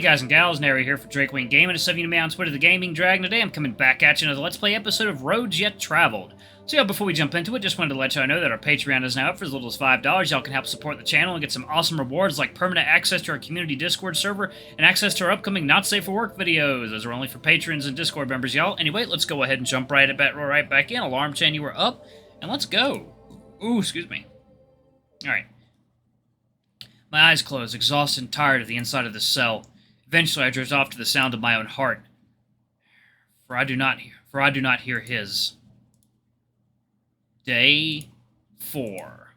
guys and gals? Nary here for Drakewing Gaming. It's 7 me on Twitter, the Gaming Dragon. Today I'm coming back at you another Let's Play episode of Roads Yet Traveled. So before we jump into it, just wanted to let y'all know that our Patreon is now up for as little as $5. Y'all can help support the channel and get some awesome rewards like permanent access to our community Discord server and access to our upcoming Not Safe for Work videos. Those are only for patrons and Discord members, y'all. Anyway, let's go ahead and jump right back in. Alarm chain, you were up, and let's go. Ooh, excuse me. Alright. My eyes closed, exhausted and tired of the inside of this cell. Eventually I drift off to the sound of my own heart. For I do not hear his. Day 4.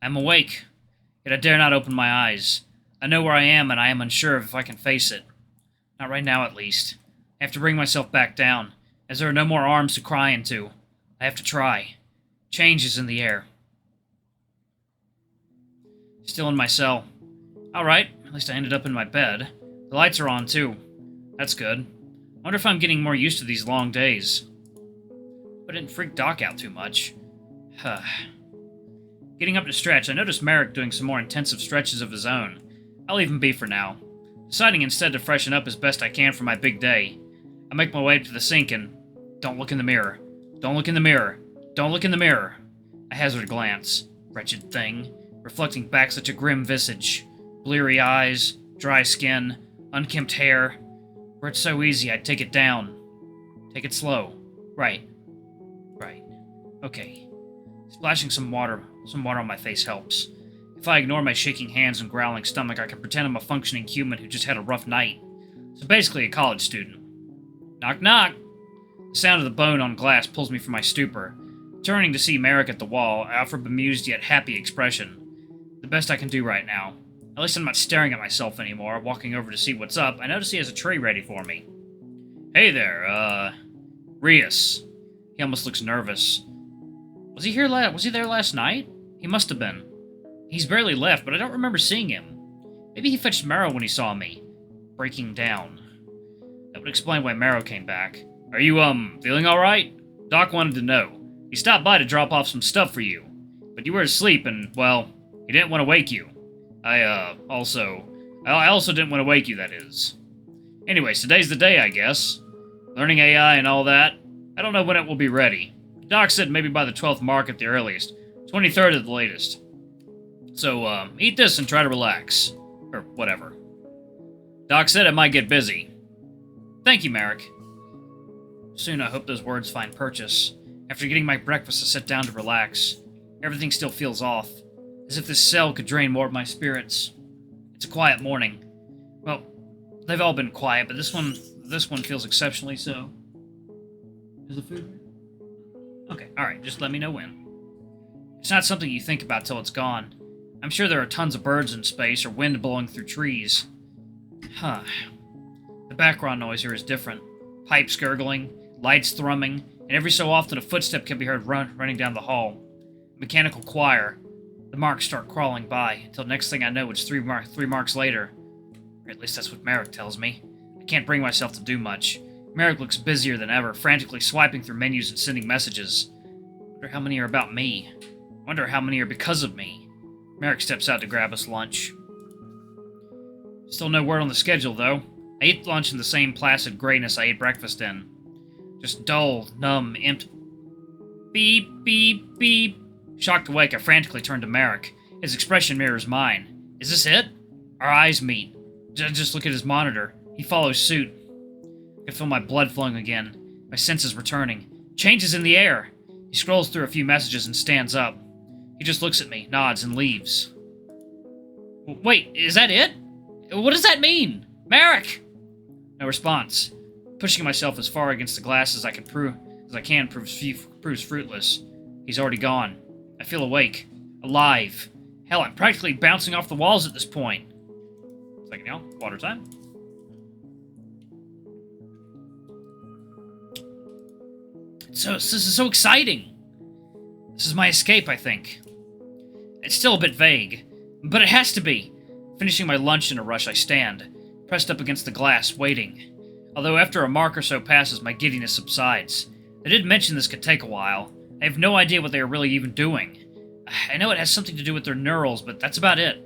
I am awake, yet I dare not open my eyes. I know where I am, and I am unsure of if I can face it. Not right now, at least. I have to bring myself back down, as there are no more arms to cry into. I have to try. Change is in the air. Still in my cell. Alright, at least I ended up in my bed. The lights are on, too. That's good. I wonder if I'm getting more used to these long days. But it didn't freak Doc out too much. Getting up to stretch, I noticed Merrick doing some more intensive stretches of his own. I'll leave him be for now. Deciding instead to freshen up as best I can for my big day. I make my way to the sink and... Don't look in the mirror. Don't look in the mirror. Don't look in the mirror. I hazard a glance. Wretched thing. Reflecting back such a grim visage. Bleary eyes, dry skin, unkempt hair. Were it so easy, I'd take it down. Take it slow. Right. Okay. Splashing some water on my face helps. If I ignore my shaking hands and growling stomach, I can pretend I'm a functioning human who just had a rough night. So basically a college student. Knock knock! The sound of the bone on glass pulls me from my stupor. Turning to see Merrick at the wall, I offer a bemused yet happy expression. The best I can do right now. At least I'm not staring at myself anymore. Walking over to see what's up, I notice he has a tray ready for me. Hey there, Rias. He almost looks nervous. Was he there last night? He must have been. He's barely left, but I don't remember seeing him. Maybe he fetched Marrow when he saw me. Breaking down. That would explain why Marrow came back. Are you, feeling alright? Doc wanted to know. He stopped by to drop off some stuff for you. But you were asleep and, well, he didn't want to wake you. I also didn't want to wake you, that is. Anyways, today's the day, I guess. Learning AI and all that. I don't know when it will be ready. Doc said maybe by the 12th mark at the earliest. 23rd at the latest. So, eat this and try to relax. Or whatever. Doc said it might get busy. Thank you, Merrick. Soon I hope those words find purchase. After getting my breakfast, I sit down to relax. Everything still feels off. As if this cell could drain more of my spirits. It's a quiet morning. Well, they've all been quiet, but this one feels exceptionally so. Is the food? Okay, alright, just let me know when. It's not something you think about till it's gone. I'm sure there are tons of birds in space or wind blowing through trees. The background noise here is different. Pipes gurgling, lights thrumming, and every so often a footstep can be heard running down the hall. Mechanical choir. The marks start crawling by, until next thing I know it's three marks later. Or at least that's what Merrick tells me. I can't bring myself to do much. Merrick looks busier than ever, frantically swiping through menus and sending messages. Wonder how many are about me. Wonder how many are because of me. Merrick steps out to grab us lunch. Still no word on the schedule, though. I ate lunch in the same placid grayness I ate breakfast in. Just dull, numb, empty. Beep, beep, beep. Shocked awake, I frantically turned to Merrick. His expression mirrors mine. Is this it? Our eyes meet. Just look at his monitor. He follows suit. I can feel my blood flowing again. My senses returning. Change is in the air. He scrolls through a few messages and stands up. He just looks at me, nods, and leaves. Wait, is that it? What does that mean? Merrick! No response. Pushing myself as far against the glass as I can proves fruitless. He's already gone. I feel awake. Alive. Hell, I'm practically bouncing off the walls at this point. Second now, water time. This is so exciting. This is my escape, I think. It's still a bit vague, but it has to be. Finishing my lunch in a rush, I stand, pressed up against the glass, waiting. Although after a mark or so passes, my giddiness subsides. They did mention this could take a while. I have no idea what they are really even doing. I know it has something to do with their neurals, but that's about it.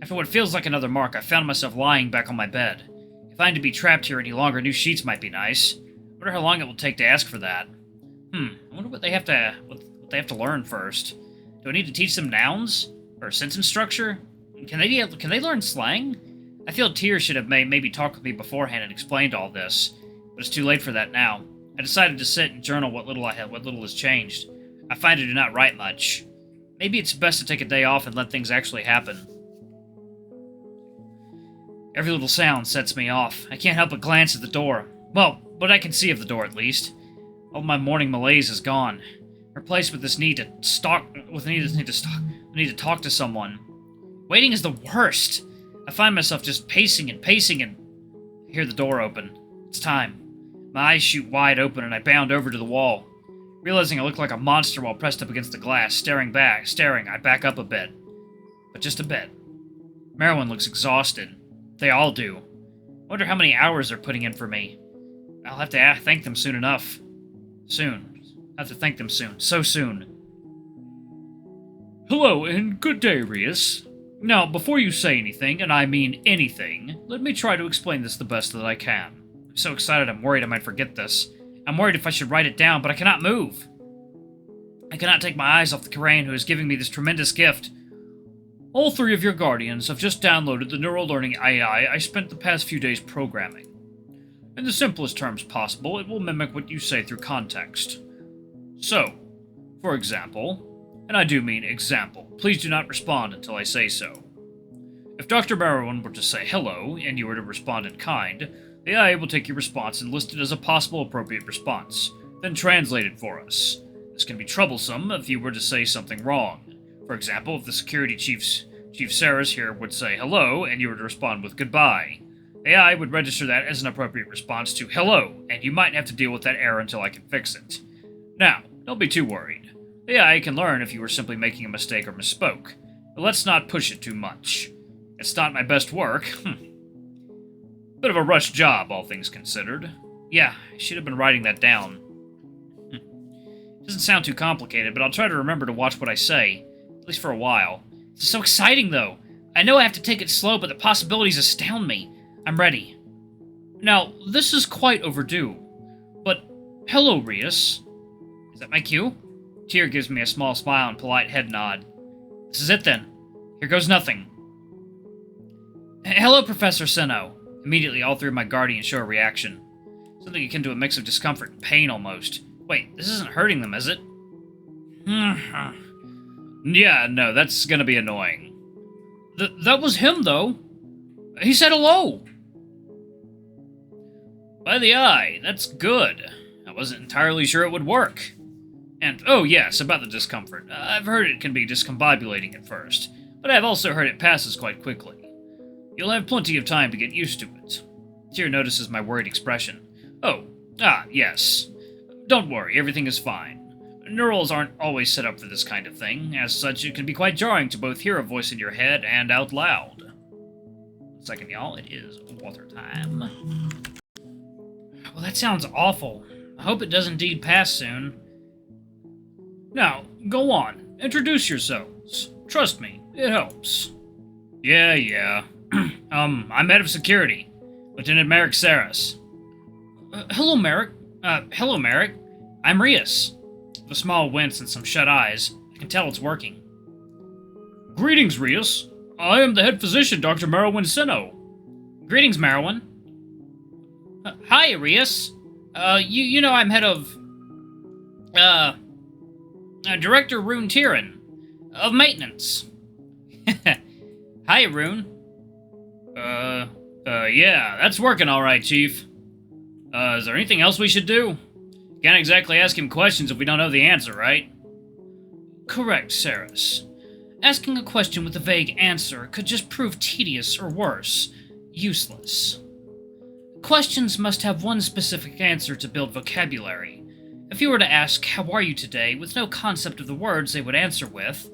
After what feels like another mark, I found myself lying back on my bed. If I am to be trapped here any longer, new sheets might be nice. I wonder how long it will take to ask for that. I wonder what they have to learn first. Do I need to teach them nouns? Or sentence structure? Can they learn slang? I feel Tears should have maybe talked with me beforehand and explained all this, but it's too late for that now. I decided to sit and journal what little has changed. I find I do not write much. Maybe it's best to take a day off and let things actually happen. Every little sound sets me off. I can't help but glance at the door. Well, what I can see of the door, at least. All my morning malaise is gone, replaced with this need to talk to someone. Waiting is the worst. I find myself just pacing and I hear the door open. It's time. My eyes shoot wide open and I bound over to the wall. Realizing I look like a monster while pressed up against the glass, staring, I back up a bit. But just a bit. Merrick looks exhausted. They all do. I wonder how many hours they're putting in for me. I'll have to thank them soon enough. Soon. I'll have to thank them soon. So soon. Hello, and good day, Rias. Now, before you say anything, and I mean anything, let me try to explain this the best that I can. I'm so excited I'm worried I might forget this. I'm worried if I should write it down, but I cannot move. I cannot take my eyes off the Karain who is giving me this tremendous gift. All three of your guardians have just downloaded the neural learning AI I spent the past few days programming. In the simplest terms possible, it will mimic what you say through context. So, for example, and I do mean example, please do not respond until I say so. If Dr. Merrick were to say hello, and you were to respond in kind, the AI will take your response and list it as a possible appropriate response, then translate it for us. This can be troublesome if you were to say something wrong. For example, if the security Chief Saris here would say hello, and you were to respond with goodbye. AI would register that as an appropriate response to hello, and you might have to deal with that error until I can fix it. Now, don't be too worried. AI can learn if you were simply making a mistake or misspoke, but let's not push it too much. It's not my best work. Bit of a rushed job, all things considered. Yeah, I should have been writing that down. It doesn't sound too complicated, but I'll try to remember to watch what I say, at least for a while. This is so exciting, though. I know I have to take it slow, but the possibilities astound me. I'm ready. Now, this is quite overdue, but hello, Rias. Is that my cue? Tyr gives me a small smile and polite head nod. This is it, then. Here goes nothing. Hello, Professor Senno. Immediately, all three of my guardians show a reaction. Something akin to a mix of discomfort and pain, almost. Wait, this isn't hurting them, is it? Yeah, no, that's gonna be annoying. That was him, though. He said hello. By the eye, that's good. I wasn't entirely sure it would work. And, oh yes, about the discomfort. I've heard it can be discombobulating at first, but I've also heard it passes quite quickly. You'll have plenty of time to get used to it. Tyr notices my worried expression. Yes. Don't worry, everything is fine. Neurals aren't always set up for this kind of thing. As such, it can be quite jarring to both hear a voice in your head and out loud. 1 second, y'all. It is water time. Well, that sounds awful. I hope it does indeed pass soon. Now, go on. Introduce yourselves. Trust me, it helps. Yeah. I'm head of security. Lieutenant Merrick Saris. Hello, Merrick. I'm Rias. With a small wince and some shut eyes, I can tell it's working. Greetings, Rias. I am the head physician, Dr. Merrick Senno. Greetings, Merrick. Hi, Rias. You know I'm head of... Director Rune Tyran, of maintenance. Hi, Rune. Yeah, that's working all right, Chief. Is there anything else we should do? Can't exactly ask him questions if we don't know the answer, right? Correct, Saris. Asking a question with a vague answer could just prove tedious or worse, useless. Questions must have one specific answer to build vocabulary. If you were to ask, "How are you today?" with no concept of the words they would answer with,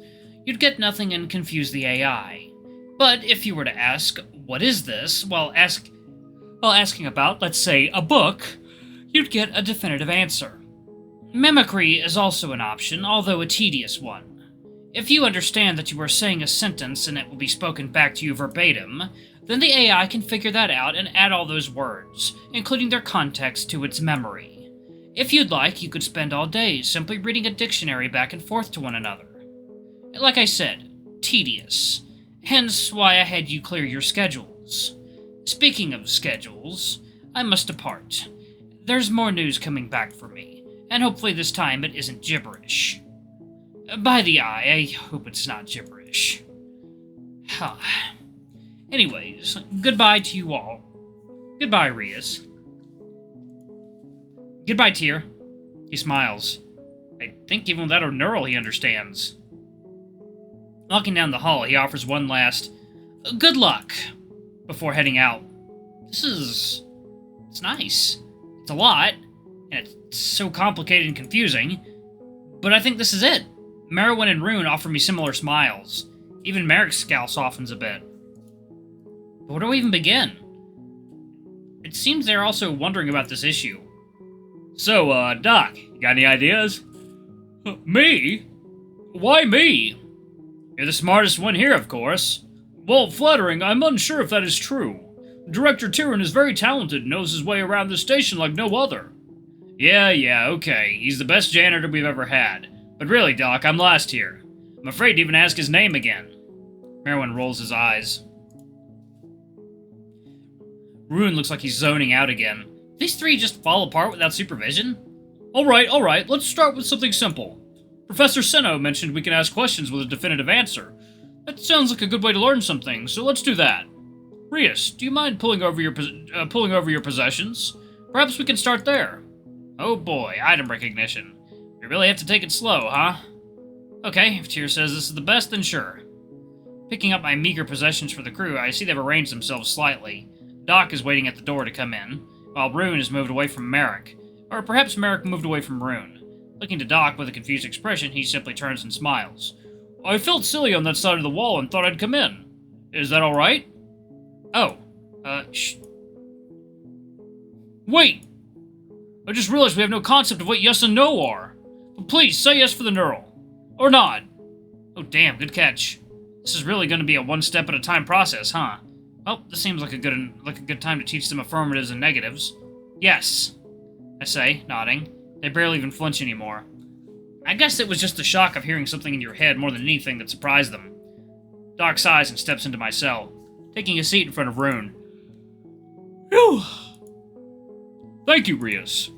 you'd get nothing and confuse the AI. But if you were to ask, "What is this?" while asking about, let's say, a book, you'd get a definitive answer. Mimicry is also an option, although a tedious one. If you understand that you are saying a sentence and it will be spoken back to you verbatim, then the AI can figure that out and add all those words, including their context, to its memory. If you'd like, you could spend all day simply reading a dictionary back and forth to one another. Like I said, tedious. Hence why I had you clear your schedules. Speaking of schedules, I must depart. There's more news coming back for me, and hopefully this time it isn't gibberish. By the eye, I hope it's not gibberish. Anyways, goodbye to you all. Goodbye, Rias. Goodbye, Tyr. He smiles. I think even without a neural he understands. Walking down the hall, he offers one last, good luck, before heading out. It's nice. It's a lot, and it's so complicated and confusing, but I think this is it. Merrick and Rune offer me similar smiles. Even Merrick's scowl softens a bit. But where do we even begin? It seems they're also wondering about this issue. So, Doc, you got any ideas? Me? Why me? You're the smartest one here, of course. Well, flattering, I'm unsure if that is true. Director Tyrion is very talented and knows his way around the station like no other. Yeah, okay. He's the best janitor we've ever had. But really, Doc, I'm lost here. I'm afraid to even ask his name again. Merwin rolls his eyes. Rune looks like he's zoning out again. These three just fall apart without supervision? Alright, let's start with something simple. Professor Seno mentioned we can ask questions with a definitive answer. That sounds like a good way to learn something, so let's do that. Rias, do you mind pulling over your possessions? Perhaps we can start there. Oh boy, item recognition. We really have to take it slow, huh? Okay, if Tyr says this is the best, then sure. Picking up my meager possessions for the crew, I see they've arranged themselves slightly. Doc is waiting at the door to come in, while Rune is moved away from Merrick. Or perhaps Merrick moved away from Rune. Looking to Doc with a confused expression, he simply turns and smiles. I felt silly on that side of the wall and thought I'd come in. Is that alright? Oh, shh. Wait! I just realized we have no concept of what yes and no are. But please, say yes for the neural. Or not. Oh damn, good catch. This is really going to be a one-step-at-a-time process, huh? Well, this seems like a good time to teach them affirmatives and negatives. Yes, I say, nodding. They barely even flinch anymore. I guess it was just the shock of hearing something in your head more than anything that surprised them. Doc sighs and steps into my cell, taking a seat in front of Rune. Phew. Thank you, Rias.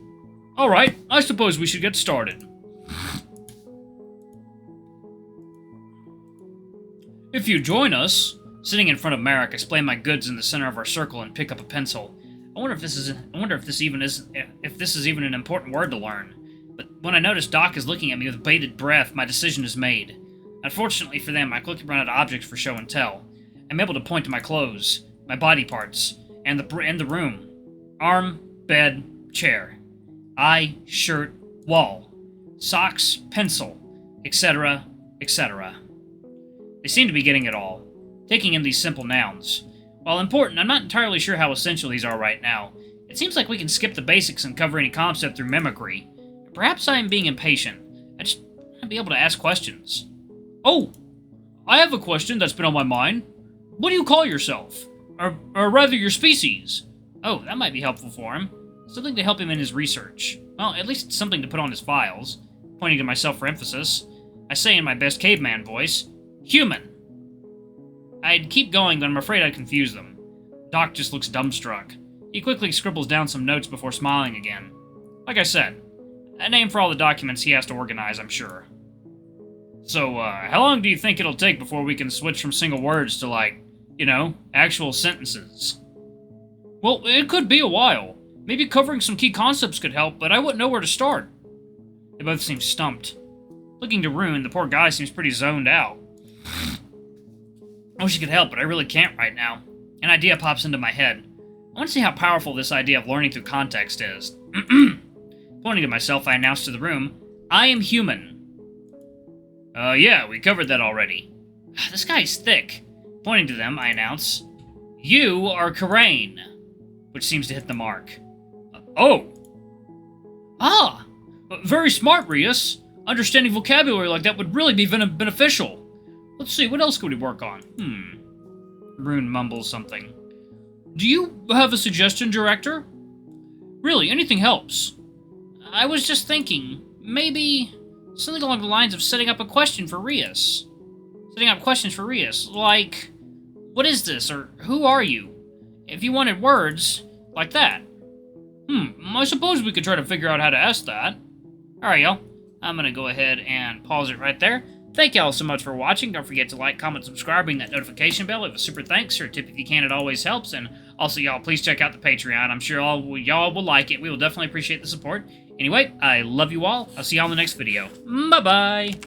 Alright, I suppose we should get started. If you join us... Sitting in front of Merrick, I splay my goods in the center of our circle and pick up a pencil. I wonder if this is even an important word to learn. But when I notice Doc is looking at me with bated breath, my decision is made. Unfortunately for them, I quickly run out of objects for show and tell. I'm able to point to my clothes, my body parts, and the room. Arm, bed, chair. Eye, shirt, wall. Socks, pencil, etc., etc. They seem to be getting it all. Taking in these simple nouns. While important, I'm not entirely sure how essential these are right now. It seems like we can skip the basics and cover any concept through mimicry. Perhaps I am being impatient. I just want to be able to ask questions. Oh! I have a question that's been on my mind. What do you call yourself? Or rather, your species? Oh, that might be helpful for him. Something to help him in his research. Well, at least something to put on his files. Pointing to myself for emphasis. I say in my best caveman voice, human. I'd keep going, but I'm afraid I'd confuse them. Doc just looks dumbstruck. He quickly scribbles down some notes before smiling again. Like I said, a name for all the documents he has to organize, I'm sure. So, how long do you think it'll take before we can switch from single words to, like, actual sentences? Well, it could be a while. Maybe covering some key concepts could help, but I wouldn't know where to start. They both seem stumped. Looking to Rune, the poor guy seems pretty zoned out. I wish I could help, but I really can't right now. An idea pops into my head. I want to see how powerful this idea of learning through context is. Pointing to myself, I announced to the room, I am human. Yeah, we covered that already. This guy's thick. Pointing to them, I announce, you are Karain, which seems to hit the mark. Oh! Ah! Very smart, Rias. Understanding vocabulary like that would really be beneficial. Let's see, what else could we work on? Rune mumbles something. Do you have a suggestion, Director? Really, anything helps. I was just thinking, maybe something along the lines of setting up a question for Rias. Setting up questions for Rias, like, what is this, or who are you? If you wanted words, like that. I suppose we could try to figure out how to ask that. Alright, y'all. I'm gonna go ahead and pause it right there. Thank y'all so much for watching. Don't forget to like, comment, subscribe, ring that notification bell. Leave a super thanks or a tip if you can. It always helps. And also, y'all, please check out the Patreon. I'm sure y'all will like it. We will definitely appreciate the support. Anyway, I love you all. I'll see y'all in the next video. Bye-bye.